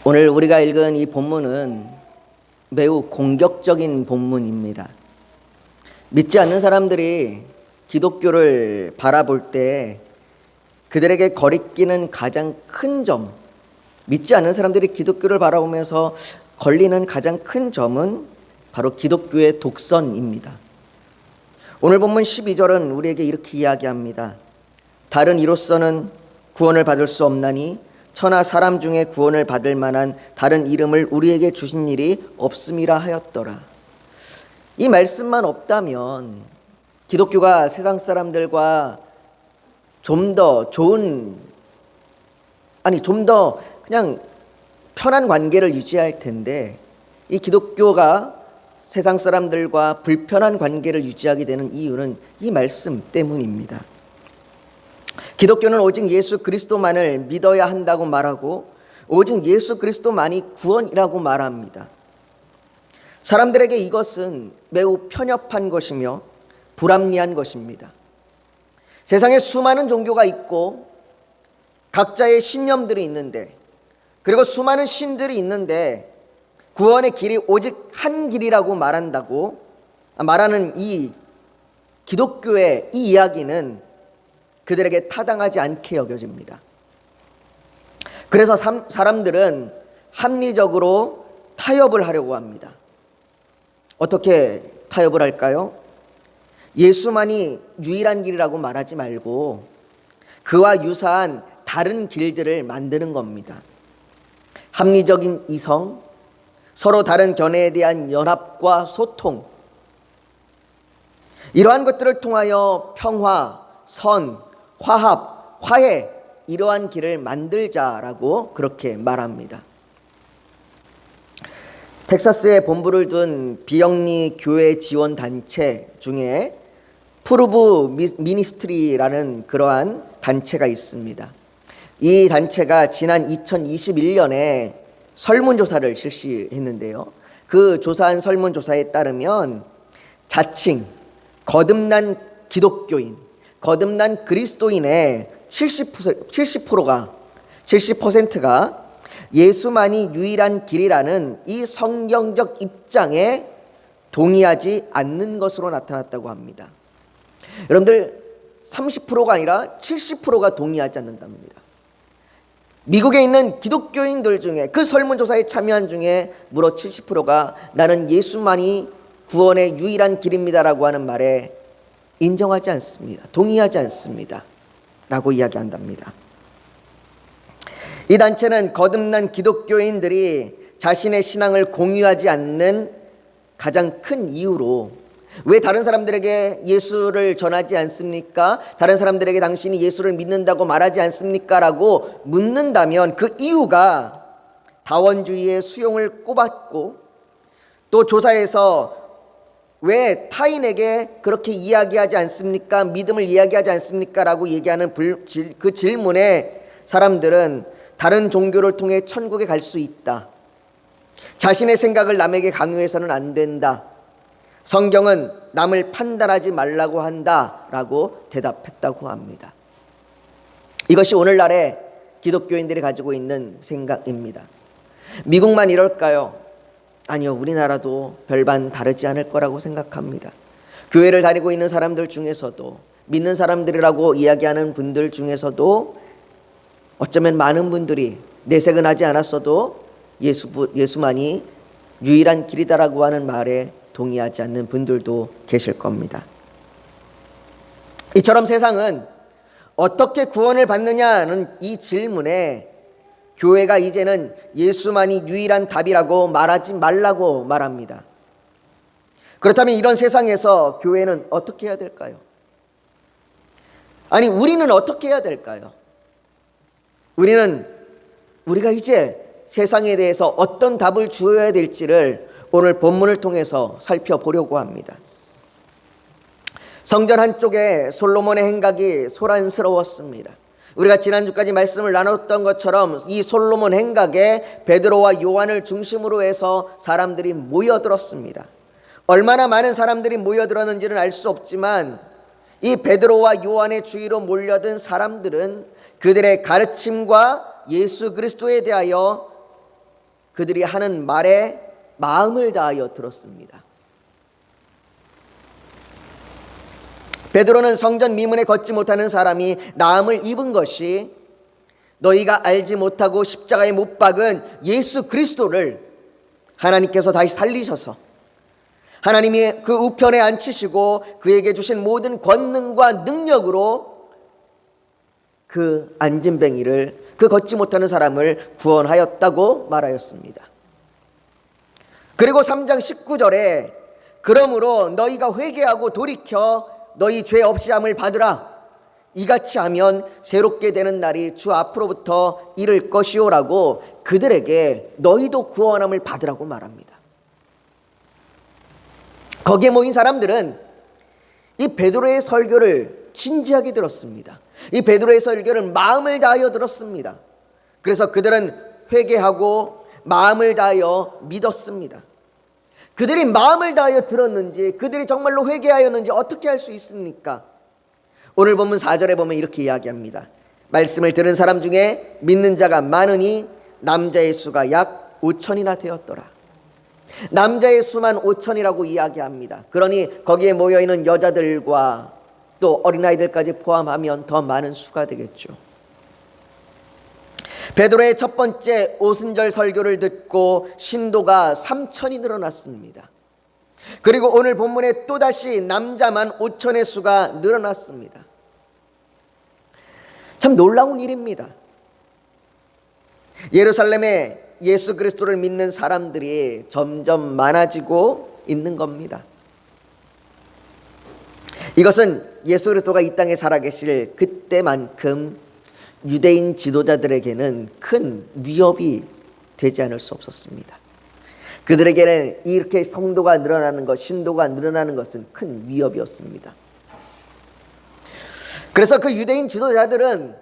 오늘 우리가 읽은 이 본문은 매우 공격적인 본문입니다. 믿지 않는 사람들이 기독교를 바라볼 때 그들에게 거리끼는 가장 큰 점, 믿지 않는 사람들이 기독교를 바라보면서 걸리는 가장 큰 점은 바로 기독교의 독선입니다. 오늘 본문 12절은 우리에게 이렇게 이야기합니다. 다른 이로서는 구원을 받을 수 없나니 천하 사람 중에 구원을 받을 만한 다른 이름을 우리에게 주신 일이 없음이라 하였더라. 이 말씀만 없다면 기독교가 세상 사람들과 좀 더 그냥 편한 관계를 유지할 텐데, 이 기독교가 세상 사람들과 불편한 관계를 유지하게 되는 이유는 이 말씀 때문입니다. 기독교는 오직 예수 그리스도만을 믿어야 한다고 말하고 오직 예수 그리스도만이 구원이라고 말합니다. 사람들에게 이것은 매우 편협한 것이며 불합리한 것입니다. 세상에 수많은 종교가 있고 각자의 신념들이 있는데, 그리고 수많은 신들이 있는데 구원의 길이 오직 한 길이라고 말하는 이 기독교의 이 이야기는 그들에게 타당하지 않게 여겨집니다. 그래서 사람들은 합리적으로 타협을 하려고 합니다. 어떻게 타협을 할까요? 예수만이 유일한 길이라고 말하지 말고 그와 유사한 다른 길들을 만드는 겁니다. 합리적인 이성, 서로 다른 견해에 대한 연합과 소통, 이러한 것들을 통하여 평화, 선, 화합, 화해, 이러한 길을 만들자라고 그렇게 말합니다. 텍사스에 본부를 둔 비영리 교회 지원 단체 중에 프루브 미니스트리라는 그러한 단체가 있습니다. 이 단체가 지난 2021년에 설문조사를 실시했는데요. 그 조사한 설문조사에 따르면 자칭 거듭난 기독교인, 거듭난 그리스도인의 70%가 예수만이 유일한 길이라는 이 성경적 입장에 동의하지 않는 것으로 나타났다고 합니다. 여러분들, 30%가 아니라 70%가 동의하지 않는답니다. 미국에 있는 기독교인들 중에, 그 설문조사에 참여한 중에 무려 70%가 나는 예수만이 구원의 유일한 길입니다라고 하는 말에 인정하지 않습니다. 동의하지 않습니다 라고 이야기한답니다. 이 단체는 거듭난 기독교인들이 자신의 신앙을 공유하지 않는 가장 큰 이유로, 왜 다른 사람들에게 예수를 전하지 않습니까? 다른 사람들에게 당신이 예수를 믿는다고 말하지 않습니까? 라고 묻는다면 그 이유가 다원주의의 수용을 꼽았고, 또 조사에서 왜 타인에게 그렇게 이야기하지 않습니까? 믿음을 이야기하지 않습니까? 라고 얘기하는 그 질문에 사람들은 다른 종교를 통해 천국에 갈 수 있다, 자신의 생각을 남에게 강요해서는 안 된다, 성경은 남을 판단하지 말라고 한다 라고 대답했다고 합니다. 이것이 오늘날의 기독교인들이 가지고 있는 생각입니다. 미국만 이럴까요? 아니요, 우리나라도 별반 다르지 않을 거라고 생각합니다. 교회를 다니고 있는 사람들 중에서도, 믿는 사람들이라고 이야기하는 분들 중에서도 어쩌면 많은 분들이 내색은 하지 않았어도 예수만이 유일한 길이다라고 하는 말에 동의하지 않는 분들도 계실 겁니다. 이처럼 세상은 어떻게 구원을 받느냐는 이 질문에 교회가 이제는 예수만이 유일한 답이라고 말하지 말라고 말합니다. 그렇다면 이런 세상에서 교회는 어떻게 해야 될까요? 아니, 우리는 어떻게 해야 될까요? 우리가 이제 세상에 대해서 어떤 답을 주어야 될지를 오늘 본문을 통해서 살펴보려고 합니다. 성전 한쪽에 솔로몬의 행각이 소란스러웠습니다. 우리가 지난주까지 말씀을 나눴던 것처럼 이 솔로몬 행각에 베드로와 요한을 중심으로 해서 사람들이 모여들었습니다. 얼마나 많은 사람들이 모여들었는지는 알 수 없지만 이 베드로와 요한의 주위로 몰려든 사람들은 그들의 가르침과 예수 그리스도에 대하여 그들이 하는 말에 마음을 다하여 들었습니다. 베드로는 성전 미문에 걷지 못하는 사람이 나음을 입은 것이 너희가 알지 못하고 십자가에 못 박은 예수 그리스도를 하나님께서 다시 살리셔서 하나님이 그 우편에 앉히시고 그에게 주신 모든 권능과 능력으로 그 안진뱅이를, 그 걷지 못하는 사람을 구원하였다고 말하였습니다. 그리고 3장 19절에 그러므로 너희가 회개하고 돌이켜 너희 죄 없이 함을 받으라. 이같이 하면 새롭게 되는 날이 주 앞으로부터 이를 것이오라고 그들에게 너희도 구원함을 받으라고 말합니다. 거기에 모인 사람들은 이 베드로의 설교를 진지하게 들었습니다. 이 베드로의 설교를 마음을 다하여 들었습니다. 그래서 그들은 회개하고 마음을 다하여 믿었습니다. 그들이 마음을 다하여 들었는지, 그들이 정말로 회개하였는지 어떻게 알 수 있습니까? 오늘 본문 4절에 보면 이렇게 이야기합니다. 말씀을 들은 사람 중에 믿는 자가 많으니 남자의 수가 약 5천이나 되었더라. 남자의 수만 5천이라고 이야기합니다. 그러니 거기에 모여있는 여자들과 또 어린아이들까지 포함하면 더 많은 수가 되겠죠. 베드로의 첫 번째 오순절 설교를 듣고 신도가 3천이 늘어났습니다. 그리고 오늘 본문에 또다시 남자만 5천의 수가 늘어났습니다. 참 놀라운 일입니다. 예루살렘에 예수 그리스도를 믿는 사람들이 점점 많아지고 있는 겁니다. 이것은 예수 그리스도가 이 땅에 살아계실 그때만큼 유대인 지도자들에게는 큰 위협이 되지 않을 수 없었습니다. 그들에게는 이렇게 성도가 늘어나는 것, 신도가 늘어나는 것은 큰 위협이었습니다. 그래서 그 유대인 지도자들은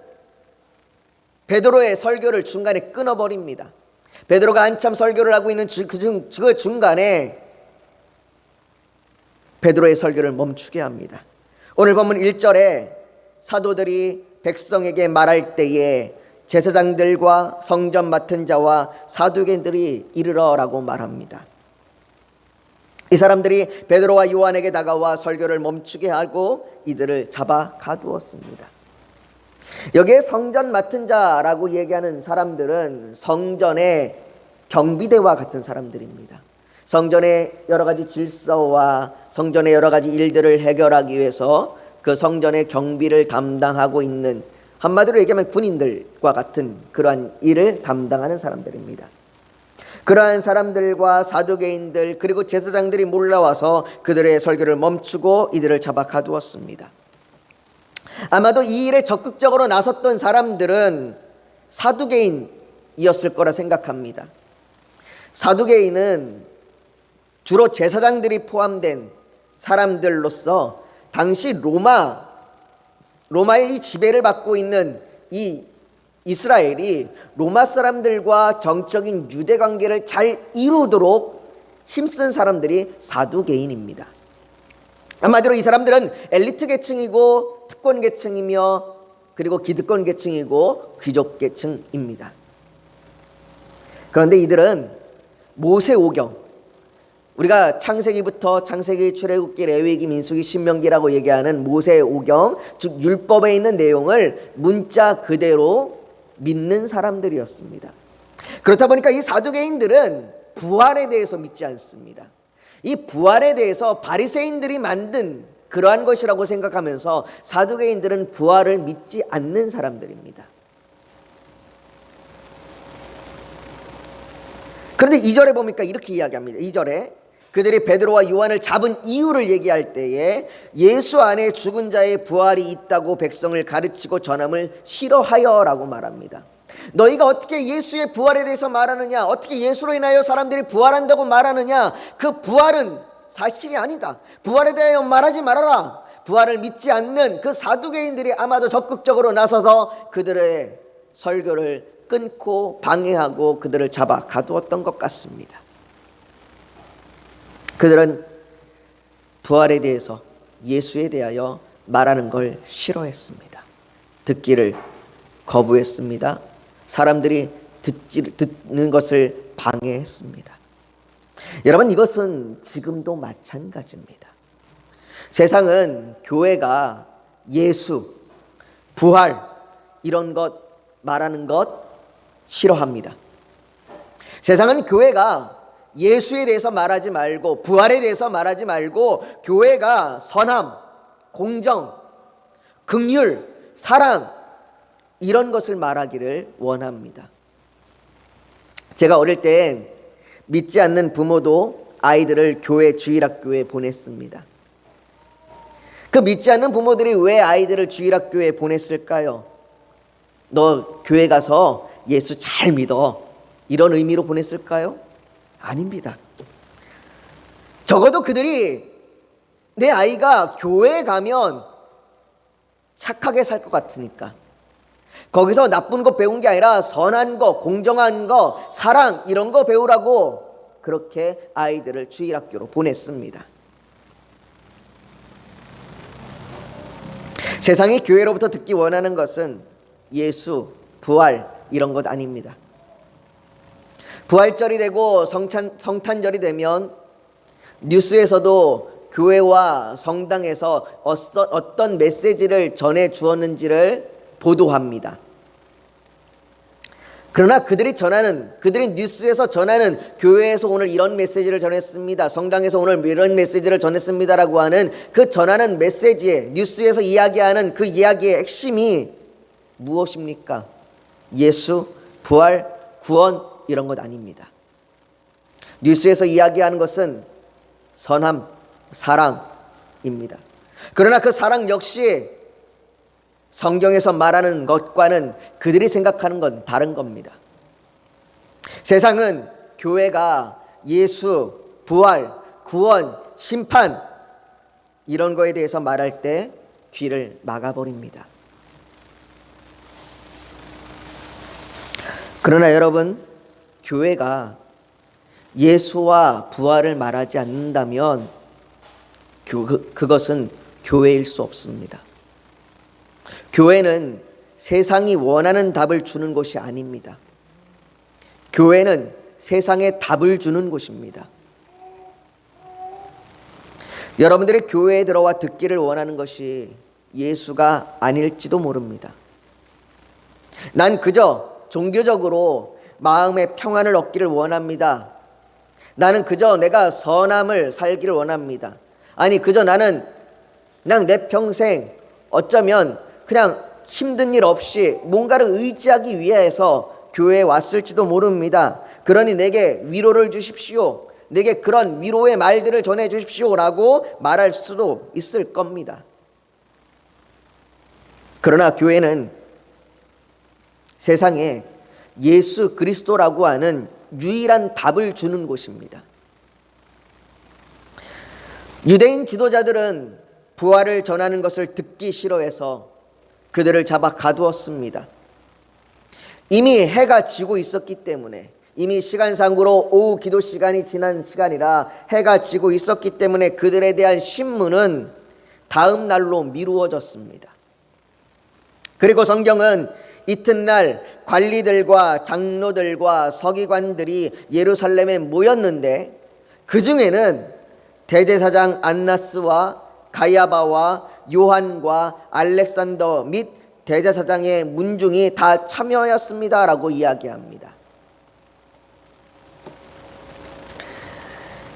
베드로의 설교를 중간에 끊어버립니다. 베드로가 한참 설교를 하고 있는 그 중간에 베드로의 설교를 멈추게 합니다. 오늘 본문 1절에 사도들이 백성에게 말할 때에 제사장들과 성전 맡은 자와 사두개인들이 이르러라고 말합니다. 이 사람들이 베드로와 요한에게 다가와 설교를 멈추게 하고 이들을 잡아 가두었습니다. 여기에 성전 맡은 자라고 얘기하는 사람들은 성전의 경비대와 같은 사람들입니다. 성전의 여러 가지 질서와 성전의 여러 가지 일들을 해결하기 위해서 그 성전의 경비를 담당하고 있는, 한마디로 얘기하면 군인들과 같은 그러한 일을 담당하는 사람들입니다. 그러한 사람들과 사두개인들 그리고 제사장들이 몰려와서 그들의 설교를 멈추고 이들을 잡아 가두었습니다. 아마도 이 일에 적극적으로 나섰던 사람들은 사두개인이었을 거라 생각합니다. 사두개인은 주로 제사장들이 포함된 사람들로서 당시 로마의 이 지배를 받고 있는 이 이스라엘이 로마 사람들과 정적인 유대 관계를 잘 이루도록 힘쓴 사람들이 사두개인입니다. 한마디로 이 사람들은 엘리트 계층이고 특권 계층이며 그리고 기득권 계층이고 귀족 계층입니다. 그런데 이들은 모세오경, 우리가 창세기부터 창세기, 출애굽기, 레위기, 민수기, 신명기라고 얘기하는 모세오경, 즉 율법에 있는 내용을 문자 그대로 믿는 사람들이었습니다. 그렇다 보니까 이 사두개인들은 부활에 대해서 믿지 않습니다. 이 부활에 대해서 바리새인들이 만든 그러한 것이라고 생각하면서 사두개인들은 부활을 믿지 않는 사람들입니다. 그런데 2절에 보니까 이렇게 이야기합니다. 2절에 그들이 베드로와 요한을 잡은 이유를 얘기할 때에 예수 안에 죽은 자의 부활이 있다고 백성을 가르치고 전함을 싫어하여라고 말합니다. 너희가 어떻게 예수의 부활에 대해서 말하느냐, 어떻게 예수로 인하여 사람들이 부활한다고 말하느냐, 그 부활은 사실이 아니다. 부활에 대하여 말하지 말아라. 부활을 믿지 않는 그 사두개인들이 아마도 적극적으로 나서서 그들의 설교를 끊고 방해하고 그들을 잡아 가두었던 것 같습니다. 그들은 부활에 대해서, 예수에 대하여 말하는 걸 싫어했습니다. 듣기를 거부했습니다. 사람들이 듣는 것을 방해했습니다. 여러분, 이것은 지금도 마찬가지입니다. 세상은 교회가 예수, 부활 이런 것 말하는 것 싫어합니다. 세상은 교회가 예수에 대해서 말하지 말고 부활에 대해서 말하지 말고 교회가 선함, 공정, 긍휼, 사랑 이런 것을 말하기를 원합니다. 제가 어릴 때 믿지 않는 부모도 아이들을 교회 주일학교에 보냈습니다. 그 믿지 않는 부모들이 왜 아이들을 주일학교에 보냈을까요? 너 교회 가서 예수 잘 믿어, 이런 의미로 보냈을까요? 아닙니다. 적어도 그들이 내 아이가 교회에 가면 착하게 살 것 같으니까, 거기서 나쁜 거 배운 게 아니라 선한 거, 공정한 거, 사랑 이런 거 배우라고 그렇게 아이들을 주일학교로 보냈습니다. 세상이 교회로부터 듣기 원하는 것은 예수, 부활 이런 것 아닙니다. 부활절이 되고 성탄절이 되면 뉴스에서도 교회와 성당에서 어떤 메시지를 전해 주었는지를 보도합니다. 그러나 그들이 뉴스에서 전하는 교회에서 오늘 이런 메시지를 전했습니다, 성당에서 오늘 이런 메시지를 전했습니다라고 하는 그 전하는 메시지에, 뉴스에서 이야기하는 그 이야기의 핵심이 무엇입니까? 예수, 부활, 구원 이런 것 아닙니다. 뉴스에서 이야기하는 것은 선함, 사랑입니다. 그러나 그 사랑 역시 성경에서 말하는 것과는 그들이 생각하는 건 다른 겁니다. 세상은 교회가 예수, 부활, 구원, 심판 이런 거에 대해서 말할 때 귀를 막아버립니다. 그러나 여러분, 교회가 예수와 부활을 말하지 않는다면 그것은 교회일 수 없습니다. 교회는 세상이 원하는 답을 주는 곳이 아닙니다. 교회는 세상에 답을 주는 곳입니다. 여러분들이 교회에 들어와 듣기를 원하는 것이 예수가 아닐지도 모릅니다. 난 그저 종교적으로 마음의 평안을 얻기를 원합니다. 나는 그저 내가 선함을 살기를 원합니다. 아니, 그저 나는 그냥 내 평생 어쩌면 그냥 힘든 일 없이 뭔가를 의지하기 위해서 교회에 왔을지도 모릅니다. 그러니 내게 위로를 주십시오, 내게 그런 위로의 말들을 전해 주십시오라고 말할 수도 있을 겁니다. 그러나 교회는 세상에 예수 그리스도라고 하는 유일한 답을 주는 곳입니다. 유대인 지도자들은 부활을 전하는 것을 듣기 싫어해서 그들을 잡아 가두었습니다. 이미 해가 지고 있었기 때문에, 이미 시간상으로 오후 기도 시간이 지난 시간이라 해가 지고 있었기 때문에 그들에 대한 신문은 다음 날로 미루어졌습니다. 그리고 성경은 이튿날 관리들과 장로들과 서기관들이 예루살렘에 모였는데 그 중에는 대제사장 안나스와 가야바와 요한과 알렉산더 및 대제사장의 문중이 다 참여하였습니다라고 이야기합니다.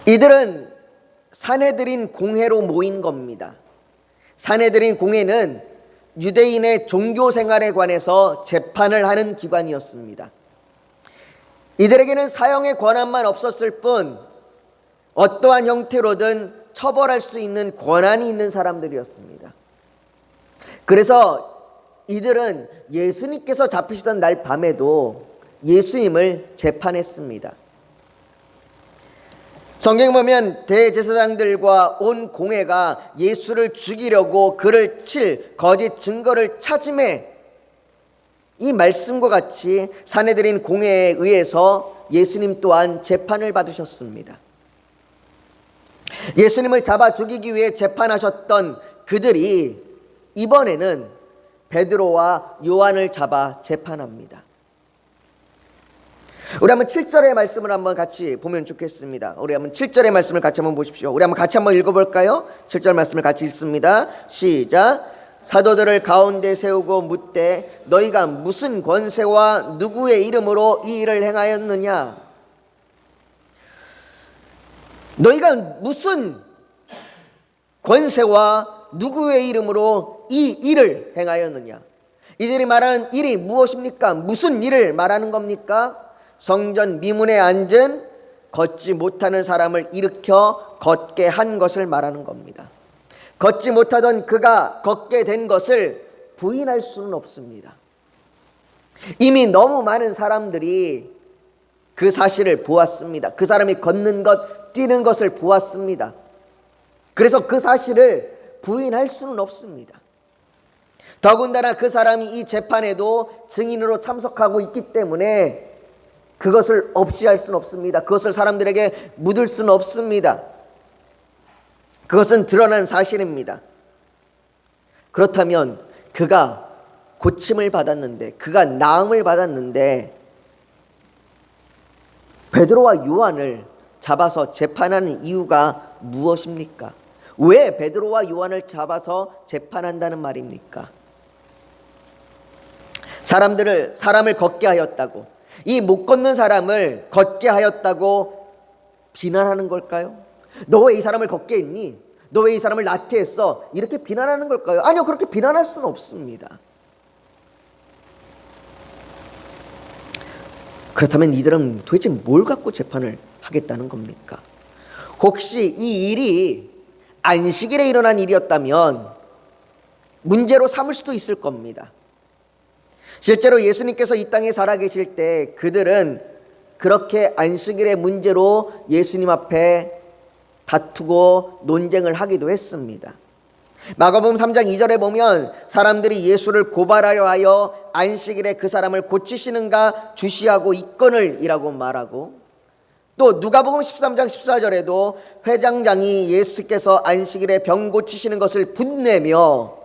이들은 산헤드린 공회로 모인 겁니다. 산헤드린 공회는 유대인의 종교 생활에 관해서 재판을 하는 기관이었습니다. 이들에게는 사형의 권한만 없었을 뿐 어떠한 형태로든 처벌할 수 있는 권한이 있는 사람들이었습니다. 그래서 이들은 예수님께서 잡히시던 날 밤에도 예수님을 재판했습니다. 성경 보면 대제사장들과 온 공회가 예수를 죽이려고 그를 칠 거짓 증거를 찾음에 이 말씀과 같이 산헤드린 공회에 의해서 예수님 또한 재판을 받으셨습니다. 예수님을 잡아 죽이기 위해 재판하셨던 그들이 이번에는 베드로와 요한을 잡아 재판합니다. 우리 한번 7절의 말씀을 한번 같이 보면 좋겠습니다. 우리 한번 7절의 말씀을 같이 한번 보십시오. 우리 한번 같이 한번 읽어볼까요? 7절 말씀을 같이 읽습니다. 시작. 사도들을 가운데 세우고 묻되 너희가 무슨 권세와 누구의 이름으로 이 일을 행하였느냐? 너희가 무슨 권세와 누구의 이름으로 이 일을 행하였느냐? 이들이 말하는 일이 무엇입니까? 무슨 일을 말하는 겁니까? 성전 미문에 앉은 걷지 못하는 사람을 일으켜 걷게 한 것을 말하는 겁니다. 걷지 못하던 그가 걷게 된 것을 부인할 수는 없습니다. 이미 너무 많은 사람들이 그 사실을 보았습니다. 그 사람이 걷는 것, 뛰는 것을 보았습니다. 그래서 그 사실을 부인할 수는 없습니다. 더군다나 그 사람이 이 재판에도 증인으로 참석하고 있기 때문에 그것을 없이할 수는 없습니다. 그것을 사람들에게 묻을 수는 없습니다. 그것은 드러난 사실입니다. 그렇다면 그가 고침을 받았는데, 그가 나음을 받았는데 베드로와 요한을 잡아서 재판하는 이유가 무엇입니까? 왜 베드로와 요한을 잡아서 재판한다는 말입니까? 사람을 걷게 하였다고, 이 못 걷는 사람을 걷게 하였다고 비난하는 걸까요? 너 왜 이 사람을 걷게 했니? 너 왜 이 사람을 낫게 했어? 이렇게 비난하는 걸까요? 아니요, 그렇게 비난할 수는 없습니다. 그렇다면 이들은 도대체 뭘 갖고 재판을 하겠다는 겁니까? 혹시 이 일이 안식일에 일어난 일이었다면 문제로 삼을 수도 있을 겁니다. 실제로 예수님께서 이 땅에 살아계실 때 그들은 그렇게 안식일의 문제로 예수님 앞에 다투고 논쟁을 하기도 했습니다. 마가복음 3장 2절에 보면 사람들이 예수를 고발하려 하여 안식일에 그 사람을 고치시는가 주시하고 있거늘 이라고 말하고, 또 누가복음 13장 14절에도 회장장이 예수께서 안식일에 병 고치시는 것을 분내며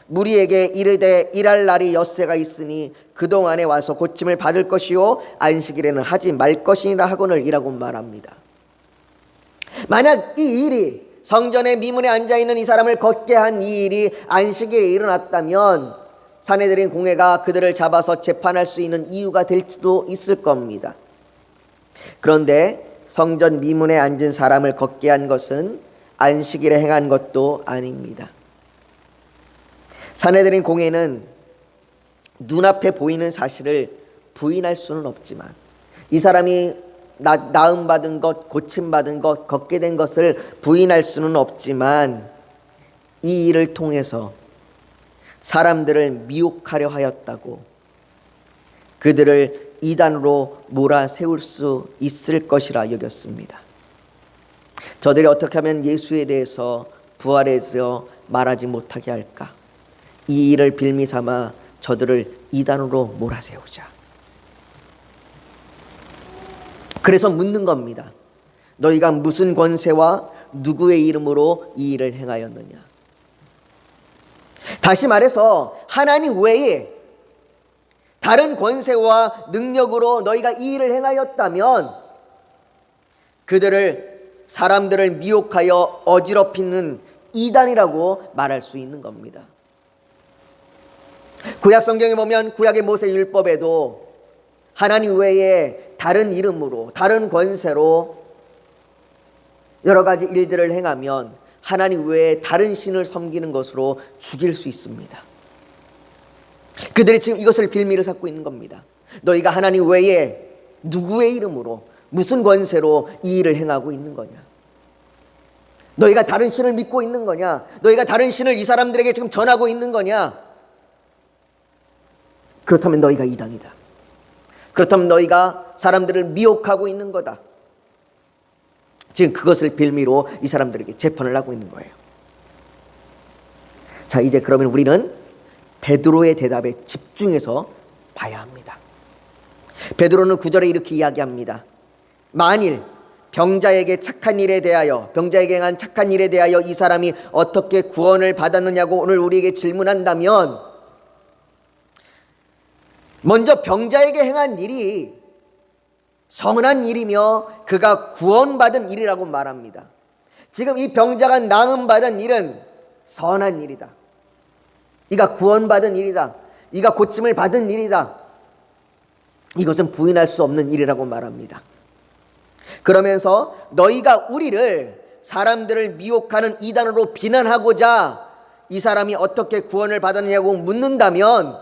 무리에게 이르되 일할 날이 엿새가 있으니 그동안에 와서 고침을 받을 것이요 안식일에는 하지 말 것이니라 하거늘 이라고 말합니다. 만약 이 일이, 성전의 미문에 앉아있는 이 사람을 걷게 한 이 일이 안식일에 일어났다면 사내들인 공회가 그들을 잡아서 재판할 수 있는 이유가 될 수도 있을 겁니다. 그런데 성전 미문에 앉은 사람을 걷게 한 것은 안식일에 행한 것도 아닙니다. 사내들인 공회는 눈앞에 보이는 사실을 부인할 수는 없지만, 이 사람이 나음받은 것, 고침받은 것, 걷게 된 것을 부인할 수는 없지만 이 일을 통해서 사람들을 미혹하려 하였다고 그들을 이단으로 몰아세울 수 있을 것이라 여겼습니다. 저들이 어떻게 하면 예수에 대해서 부활해서 말하지 못하게 할까? 이 일을 빌미 삼아 저들을 이단으로 몰아세우자. 그래서 묻는 겁니다. 너희가 무슨 권세와 누구의 이름으로 이 일을 행하였느냐? 다시 말해서 하나님 외에 다른 권세와 능력으로 너희가 이 일을 행하였다면 사람들을 미혹하여 어지럽히는 이단이라고 말할 수 있는 겁니다. 구약 성경에 보면 구약의 모세 율법에도 하나님 외에 다른 이름으로, 다른 권세로 여러 가지 일들을 행하면 하나님 외에 다른 신을 섬기는 것으로 죽일 수 있습니다. 그들이 지금 이것을 빌미를 삼고 있는 겁니다. 너희가 하나님 외에 누구의 이름으로, 무슨 권세로 이 일을 행하고 있는 거냐? 너희가 다른 신을 믿고 있는 거냐? 너희가 다른 신을 이 사람들에게 지금 전하고 있는 거냐? 그렇다면 너희가 이단이다. 그렇다면 너희가 사람들을 미혹하고 있는 거다. 지금 그것을 빌미로 이 사람들에게 재판을 하고 있는 거예요. 자, 이제 그러면 우리는 베드로의 대답에 집중해서 봐야 합니다. 베드로는 9절에 이렇게 이야기합니다. 만일 병자에게 행한 착한 일에 대하여 이 사람이 어떻게 구원을 받았느냐고 오늘 우리에게 질문한다면, 먼저 병자에게 행한 일이 선한 일이며 그가 구원받은 일이라고 말합니다. 지금 이 병자가 나음받은 일은 선한 일이다. 이가 구원받은 일이다. 이가 고침을 받은 일이다. 이것은 부인할 수 없는 일이라고 말합니다. 그러면서 너희가 우리를 사람들을 미혹하는 이단으로 비난하고자 이 사람이 어떻게 구원을 받았느냐고 묻는다면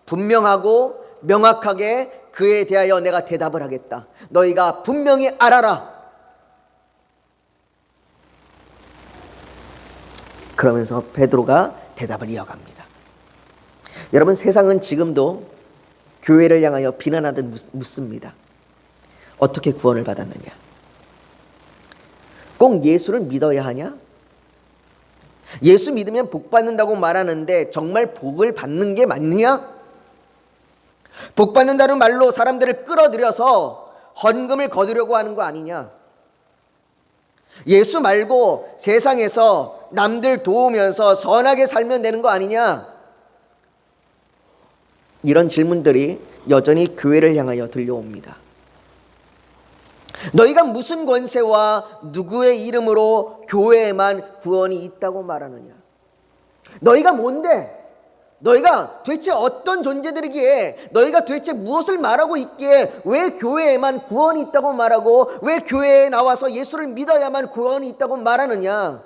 분명하고 명확하게 그에 대하여 내가 대답을 하겠다. 너희가 분명히 알아라. 그러면서 베드로가 대답을 이어갑니다. 여러분, 세상은 지금도 교회를 향하여 비난하듯 묻습니다. 어떻게 구원을 받았느냐? 꼭 예수를 믿어야 하냐? 예수 믿으면 복 받는다고 말하는데 정말 복을 받는 게 맞느냐? 복 받는다는 말로 사람들을 끌어들여서 헌금을 거두려고 하는 거 아니냐? 예수 말고 세상에서 남들 도우면서 선하게 살면 되는 거 아니냐? 이런 질문들이 여전히 교회를 향하여 들려옵니다. 너희가 무슨 권세와 누구의 이름으로 교회에만 구원이 있다고 말하느냐? 너희가 뭔데? 너희가 도대체 어떤 존재들이기에, 너희가 도대체 무엇을 말하고 있기에 왜 교회에만 구원이 있다고 말하고 왜 교회에 나와서 예수를 믿어야만 구원이 있다고 말하느냐?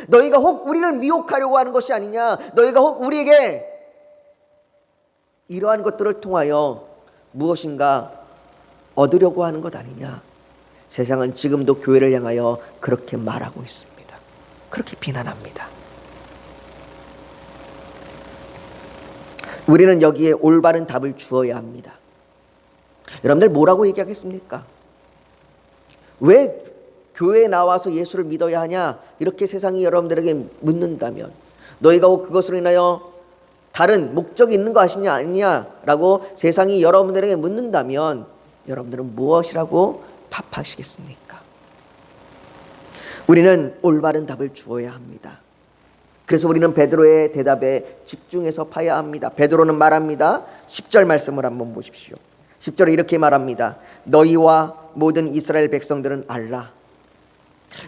너희가 혹 우리를 미혹하려고 하는 것이 아니냐? 너희가 혹 우리에게 이러한 것들을 통하여 무엇인가 얻으려고 하는 것 아니냐? 세상은 지금도 교회를 향하여 그렇게 말하고 있습니다. 그렇게 비난합니다. 우리는 여기에 올바른 답을 주어야 합니다. 여러분들 뭐라고 얘기하겠습니까? 왜 교회에 나와서 예수를 믿어야 하냐? 이렇게 세상이 여러분들에게 묻는다면 너희가 그것으로 인하여 다른 목적이 있는 거 아니냐라고 세상이 여러분들에게 묻는다면 여러분들은 무엇이라고 답하시겠습니까? 우리는 올바른 답을 주어야 합니다. 그래서 우리는 베드로의 대답에 집중해서 봐야 합니다. 베드로는 말합니다. 10절 말씀을 한번 보십시오. 10절에 이렇게 말합니다. 너희와 모든 이스라엘 백성들은 알라.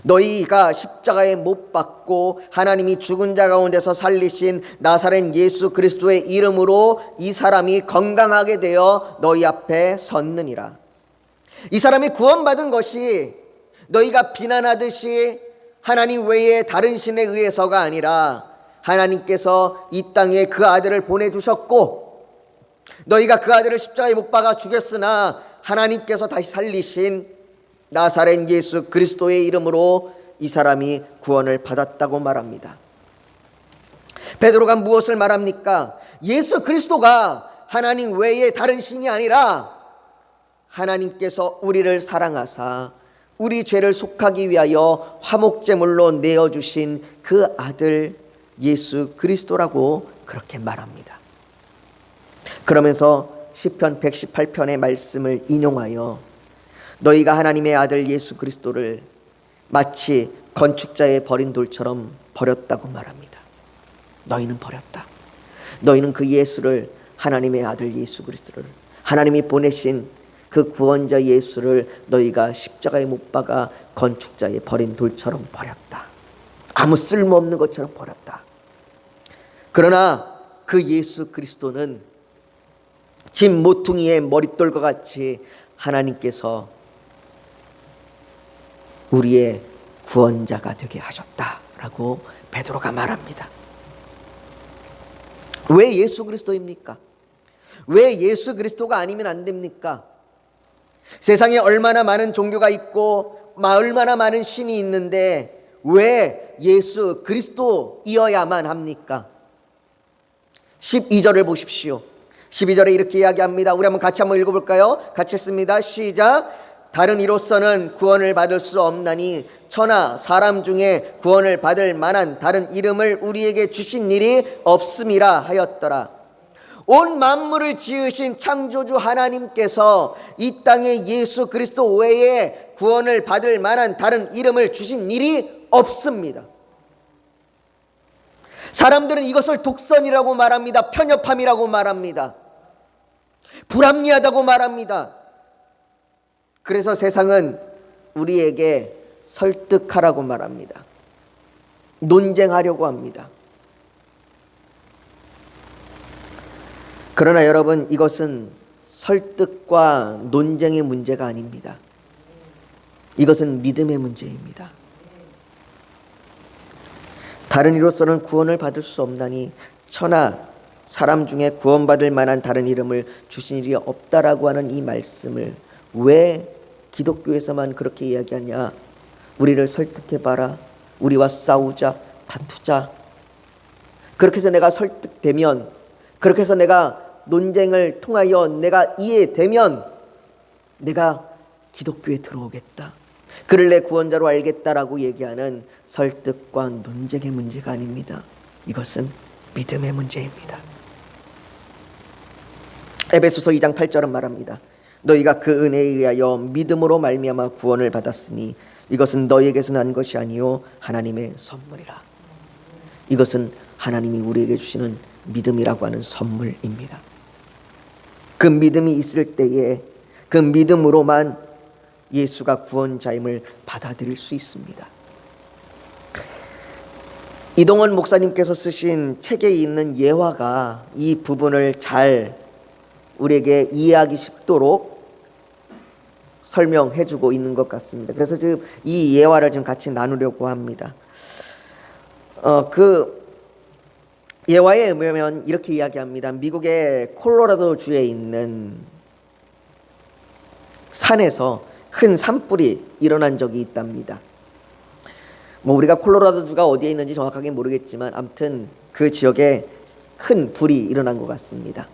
너희가 십자가에 못 박고 하나님이 죽은 자 가운데서 살리신 나사렛 예수 그리스도의 이름으로 이 사람이 건강하게 되어 너희 앞에 섰느니라. 이 사람이 구원받은 것이 너희가 비난하듯이 하나님 외에 다른 신에 의해서가 아니라 하나님께서 이 땅에 그 아들을 보내주셨고 너희가 그 아들을 십자가에 못 박아 죽였으나 하나님께서 다시 살리신 나사렛 예수 그리스도의 이름으로 이 사람이 구원을 받았다고 말합니다. 베드로가 무엇을 말합니까? 예수 그리스도가 하나님 외에 다른 신이 아니라 하나님께서 우리를 사랑하사 우리 죄를 속하기 위하여 화목제물로 내어주신 그 아들 예수 그리스도라고 그렇게 말합니다. 그러면서 시편 118편의 말씀을 인용하여 너희가 하나님의 아들 예수 그리스도를 마치 건축자의 버린 돌처럼 버렸다고 말합니다. 너희는 버렸다. 너희는 그 예수를, 하나님의 아들 예수 그리스도를, 하나님이 보내신 그 구원자 예수를 너희가 십자가에 못 박아 건축자의 버린 돌처럼 버렸다. 아무 쓸모없는 것처럼 버렸다. 그러나 그 예수 그리스도는 집 모퉁이의 머릿돌과 같이 하나님께서 우리의 구원자가 되게 하셨다라고 베드로가 말합니다. 왜 예수 그리스도입니까? 왜 예수 그리스도가 아니면 안 됩니까? 세상에 얼마나 많은 종교가 있고 얼마나 많은 신이 있는데 왜 예수 그리스도이어야만 합니까? 12절을 보십시오. 12절에 이렇게 이야기합니다. 우리 같이 한번 읽어볼까요? 같이 했습니다. 시작. 다른 이로서는 구원을 받을 수 없나니 천하 사람 중에 구원을 받을 만한 다른 이름을 우리에게 주신 일이 없음이라 하였더라. 온 만물을 지으신 창조주 하나님께서 이 땅에 예수 그리스도 외에 구원을 받을 만한 다른 이름을 주신 일이 없습니다. 사람들은 이것을 독선이라고 말합니다. 편협함이라고 말합니다. 불합리하다고 말합니다. 그래서 세상은 우리에게 설득하라고 말합니다. 논쟁하려고 합니다. 그러나 여러분, 이것은 설득과 논쟁의 문제가 아닙니다. 이것은 믿음의 문제입니다. 다른 이로서는 구원을 받을 수 없나니 천하 사람 중에 구원받을 만한 다른 이름을 주신 일이 없다라고 하는 이 말씀을 왜 기독교에서만 그렇게 이야기하냐? 우리를 설득해봐라. 우리와 싸우자. 다투자. 그렇게 해서 내가 설득되면, 그렇게 해서 내가 논쟁을 통하여 내가 이해되면 내가 기독교에 들어오겠다. 그를 내 구원자로 알겠다라고 얘기하는 설득과 논쟁의 문제가 아닙니다. 이것은 믿음의 문제입니다. 에베소서 2장 8절은 말합니다. 너희가 그 은혜에 의하여 믿음으로 말미암아 구원을 받았으니 이것은 너희에게서 난 것이 아니요 하나님의 선물이라. 이것은 하나님이 우리에게 주시는 믿음이라고 하는 선물입니다. 그 믿음이 있을 때에 그 믿음으로만 예수가 구원자임을 받아들일 수 있습니다. 이동원 목사님께서 쓰신 책에 있는 예화가 이 부분을 잘 우리에게 이해하기 쉽도록 설명해주고 있는 것 같습니다. 그래서 지금 이 예화를 지금 같이 나누려고 합니다. 그 예화에 의하면 이렇게 이야기합니다. 미국의 콜로라도 주에 있는 산에서 큰 산불이 일어난 적이 있답니다. 우리가 콜로라도주가 어디에 있는지 정확하게 모르겠지만 아무튼 그 지역에 큰 불이 일어난 것 같습니다.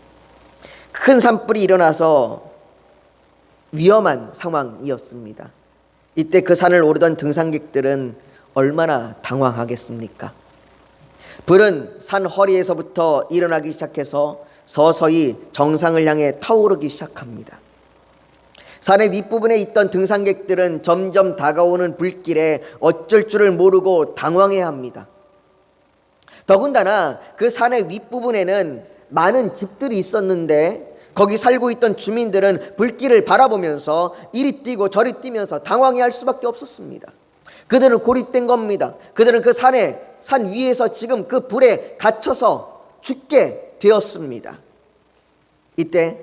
큰 산불이 일어나서 위험한 상황이었습니다. 이때 그 산을 오르던 등산객들은 얼마나 당황하겠습니까? 불은 산 허리에서부터 일어나기 시작해서 서서히 정상을 향해 타오르기 시작합니다. 산의 윗부분에 있던 등산객들은 점점 다가오는 불길에 어쩔 줄을 모르고 당황해야 합니다. 더군다나 그 산의 윗부분에는 많은 집들이 있었는데 거기 살고 있던 주민들은 불길을 바라보면서 이리 뛰고 저리 뛰면서 당황해할 수밖에 없었습니다. 그들은 고립된 겁니다. 그들은 그 산 위에서 지금 그 불에 갇혀서 죽게 되었습니다. 이때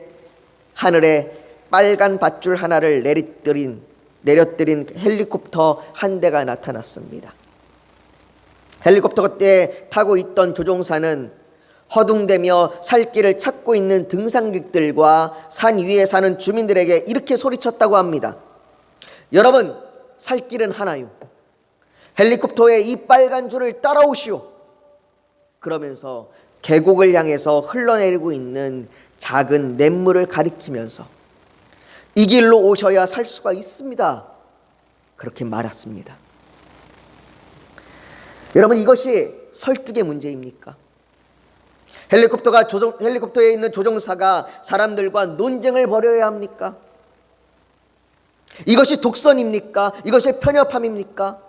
하늘에 빨간 밧줄 하나를 내려뜨린 헬리콥터 한 대가 나타났습니다. 헬리콥터에 타고 있던 조종사는 허둥대며 살 길을 찾고 있는 등산객들과 산 위에 사는 주민들에게 이렇게 소리쳤다고 합니다. 여러분, 살 길은 하나요. 헬리콥터의 이 빨간 줄을 따라오시오. 그러면서 계곡을 향해서 흘러내리고 있는 작은 냇물을 가리키면서 이 길로 오셔야 살 수가 있습니다. 그렇게 말했습니다. 여러분, 이것이 설득의 문제입니까? 헬리콥터에 있는 조종사가 사람들과 논쟁을 벌여야 합니까? 이것이 독선입니까? 이것이 편협함입니까?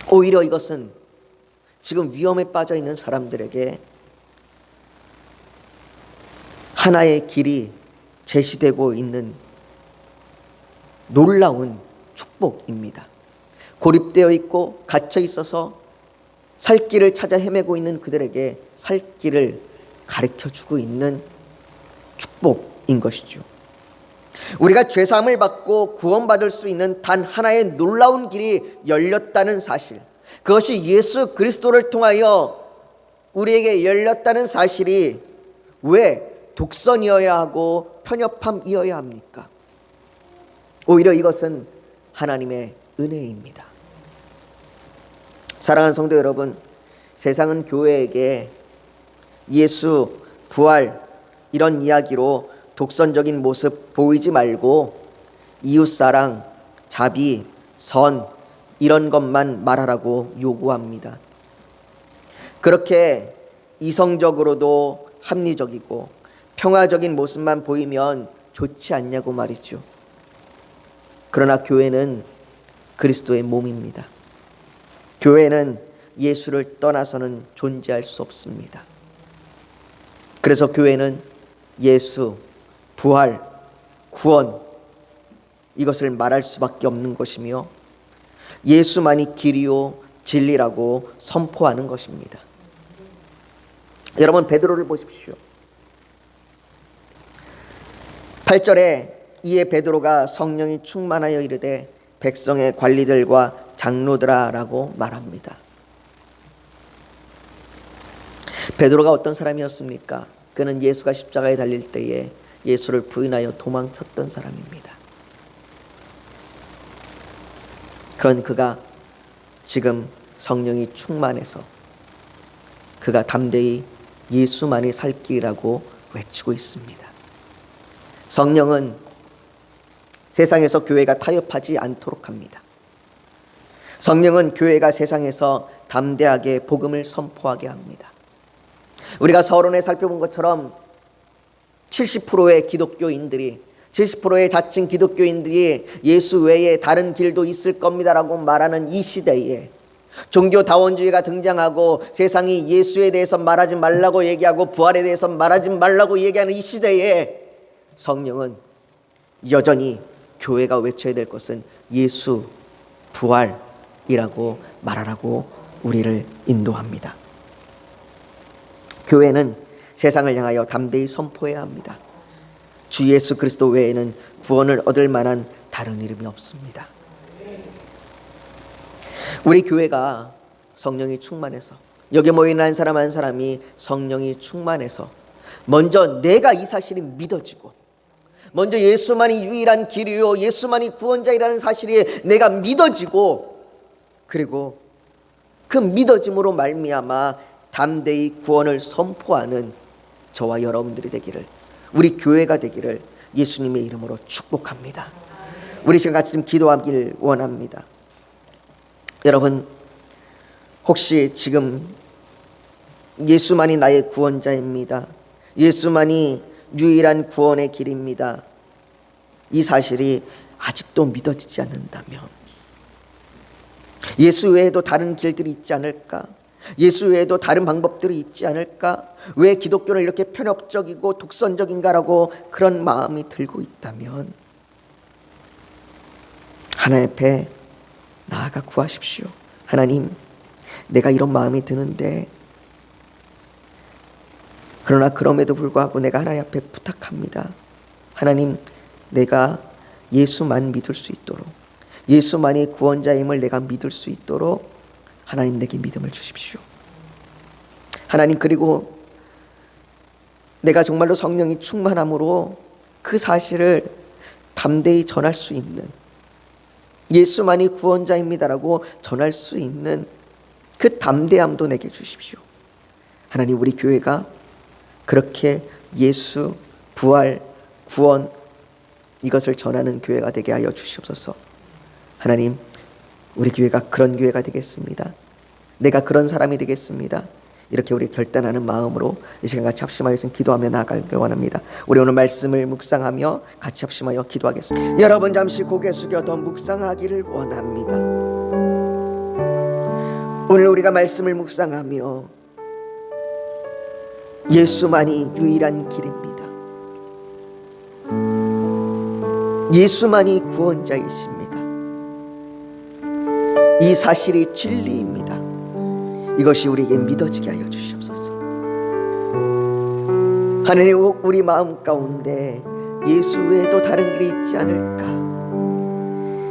오히려 이것은 지금 위험에 빠져 있는 사람들에게 하나의 길이 제시되고 있는 놀라운 축복입니다. 고립되어 있고 갇혀 있어서 살 길을 찾아 헤매고 있는 그들에게 살 길을 가르쳐주고 있는 축복인 것이죠. 우리가 죄사함을 받고 구원받을 수 있는 단 하나의 놀라운 길이 열렸다는 사실, 그것이 예수 그리스도를 통하여 우리에게 열렸다는 사실이 왜 독선이어야 하고 편협함이어야 합니까? 오히려 이것은 하나님의 은혜입니다. 사랑하는 성도 여러분, 세상은 교회에게 예수, 부활 이런 이야기로 독선적인 모습 보이지 말고 이웃사랑, 자비, 선 이런 것만 말하라고 요구합니다. 그렇게 이성적으로도 합리적이고 평화적인 모습만 보이면 좋지 않냐고 말이죠. 그러나 교회는 그리스도의 몸입니다. 교회는 예수를 떠나서는 존재할 수 없습니다. 그래서 교회는 예수, 부활 구원, 이것을 말할 수밖에 없는 것이며 예수만이 길이요 진리라고 선포하는 것입니다. 여러분, 베드로를 보십시오. 8절에 이에 베드로가 성령이 충만하여 이르되 백성의 관리들과 장로들아 라고 말합니다. 베드로가 어떤 사람이었습니까? 그는 예수가 십자가에 달릴 때에 예수를 부인하여 도망쳤던 사람입니다. 그런 그가 지금 성령이 충만해서 그가 담대히 예수만이 살 길이라고 외치고 있습니다. 성령은 세상에서 교회가 타협하지 않도록 합니다. 성령은 교회가 세상에서 담대하게 복음을 선포하게 합니다. 우리가 서론에 살펴본 것처럼 70%의 기독교인들이 70%의 자칭 기독교인들이 예수 외에 다른 길도 있을 겁니다라고 말하는 이 시대에 종교다원주의가 등장하고 세상이 예수에 대해서 말하지 말라고 얘기하고 부활에 대해서 말하지 말라고 얘기하는 이 시대에 성령은 여전히 교회가 외쳐야 될 것은 예수 부활이라고 말하라고 우리를 인도합니다. 교회는 세상을 향하여 담대히 선포해야 합니다. 주 예수 그리스도 외에는 구원을 얻을 만한 다른 이름이 없습니다. 우리 교회가 성령이 충만해서, 여기 모인 한 사람 한 사람이 성령이 충만해서 먼저 내가 이 사실이 믿어지고, 먼저 예수만이 유일한 길이요 예수만이 구원자이라는 사실이 내가 믿어지고, 그리고 그 믿어짐으로 말미암아 담대히 구원을 선포하는 저와 여러분들이 되기를, 우리 교회가 되기를 예수님의 이름으로 축복합니다. 우리 지금 같이 좀 기도하길 원합니다. 여러분, 혹시 지금 예수만이 나의 구원자입니다, 예수만이 유일한 구원의 길입니다, 이 사실이 아직도 믿어지지 않는다면, 예수 외에도 다른 길들이 있지 않을까? 예수 외에도 다른 방법들이 있지 않을까? 왜 기독교는 이렇게 편협적이고 독선적인가라고 그런 마음이 들고 있다면 하나님 앞에 나아가 구하십시오. 하나님, 내가 이런 마음이 드는데, 그러나 그럼에도 불구하고 내가 하나님 앞에 부탁합니다. 하나님, 내가 예수만 믿을 수 있도록, 예수만이 구원자임을 내가 믿을 수 있도록 하나님 내게 믿음을 주십시오. 하나님, 그리고 내가 정말로 성령이 충만함으로 그 사실을 담대히 전할 수 있는, 예수만이 구원자입니다라고 전할 수 있는 그 담대함도 내게 주십시오. 하나님, 우리 교회가 그렇게 예수, 부활, 구원, 이것을 전하는 교회가 되게 하여 주시옵소서. 하나님, 우리 교회가 그런 교회가 되겠습니다. 내가 그런 사람이 되겠습니다. 이렇게 우리 결단하는 마음으로 이 시간 같이 합심하여 기도하며 나아가길 원합니다. 우리 오늘 말씀을 묵상하며 같이 합심하여 기도하겠습니다. 여러분, 잠시 고개 숙여 더 묵상하기를 원합니다. 오늘 우리가 말씀을 묵상하며 예수만이 유일한 길입니다, 예수만이 구원자이십니다, 이 사실이 진리입니다, 이것이 우리에게 믿어지게 하여 주시옵소서. 하나님, 우리 마음 가운데 예수 외에도 다른 길이 있지 않을까,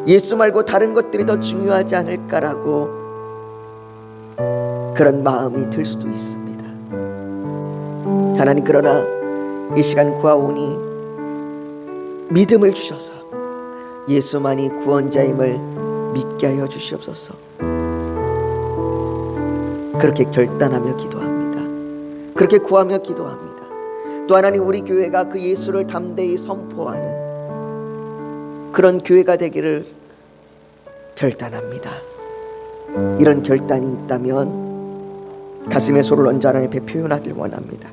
예수 말고 다른 것들이 더 중요하지 않을까라고 그런 마음이 들 수도 있습니다. 하나님, 그러나 이 시간 구하오니 믿음을 주셔서 예수만이 구원자임을 믿게 하여 주시옵소서. 그렇게 결단하며 기도합니다. 그렇게 구하며 기도합니다. 또 하나님, 우리 교회가 그 예수를 담대히 선포하는 그런 교회가 되기를 결단합니다. 이런 결단이 있다면 가슴에 손을 얹어 하나님 앞에 표현하길 원합니다.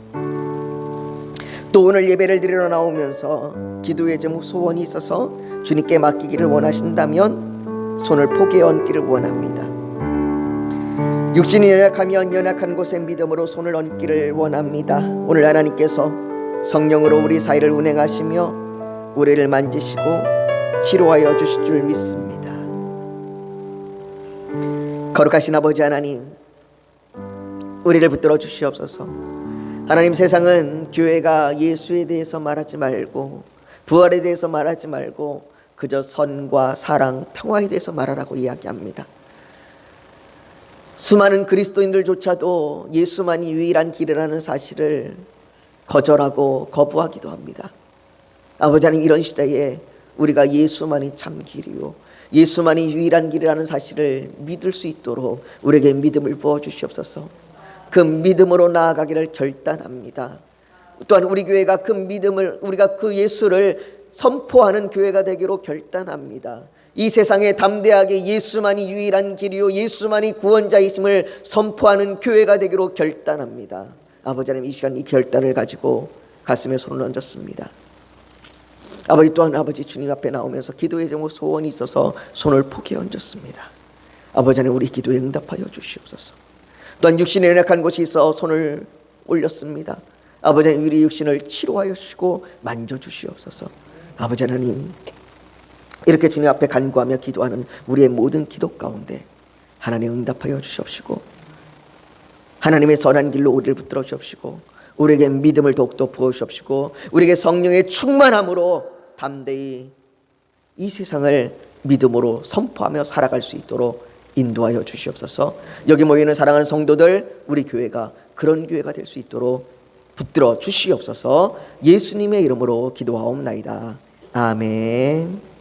또 오늘 예배를 드리러 나오면서 기도의 제목, 소원이 있어서 주님께 맡기기를 원하신다면 손을 포개에 얹기를 원합니다. 육신이 연약하면 연약한 곳에 믿음으로 손을 얹기를 원합니다. 오늘 하나님께서 성령으로 우리 사이를 운행하시며 우리를 만지시고 치료하여 주실 줄 믿습니다. 거룩하신 아버지 하나님, 우리를 붙들어 주시옵소서. 하나님, 세상은 교회가 예수에 대해서 말하지 말고 부활에 대해서 말하지 말고 그저 선과 사랑, 평화에 대해서 말하라고 이야기합니다. 수많은 그리스도인들조차도 예수만이 유일한 길이라는 사실을 거절하고 거부하기도 합니다. 아버지 하나님, 이런 시대에 우리가 예수만이 참 길이요 예수만이 유일한 길이라는 사실을 믿을 수 있도록 우리에게 믿음을 부어주시옵소서. 그 믿음으로 나아가기를 결단합니다. 또한 우리 교회가 그 믿음을, 우리가 그 예수를 선포하는 교회가 되기로 결단합니다. 이 세상에 담대하게 예수만이 유일한 길이요 예수만이 구원자이심을 선포하는 교회가 되기로 결단합니다. 아버지 하나님, 이 시간 이 결단을 가지고 가슴에 손을 얹었습니다. 아버지, 또한 아버지 주님 앞에 나오면서 기도의 제목 소원이 있어서 손을 포기해 얹었습니다. 아버지 하나님, 우리 기도에 응답하여 주시옵소서. 또한 육신에 연약한 곳이 있어 손을 올렸습니다. 아버지 하나님, 우리 육신을 치료하여 주시고 만져주시옵소서. 아버지 하나님, 이렇게 주님 앞에 간구하며 기도하는 우리의 모든 기도 가운데 하나님 응답하여 주시옵시고 하나님의 선한 길로 우리를 붙들어 주옵시고 우리에게 믿음을 더욱더 부어주옵시고 우리에게 성령의 충만함으로 담대히 이 세상을 믿음으로 선포하며 살아갈 수 있도록 인도하여 주시옵소서. 여기 모이는 사랑하는 성도들, 우리 교회가 그런 교회가 될 수 있도록 붙들어 주시옵소서. 예수님의 이름으로 기도하옵나이다. 아멘.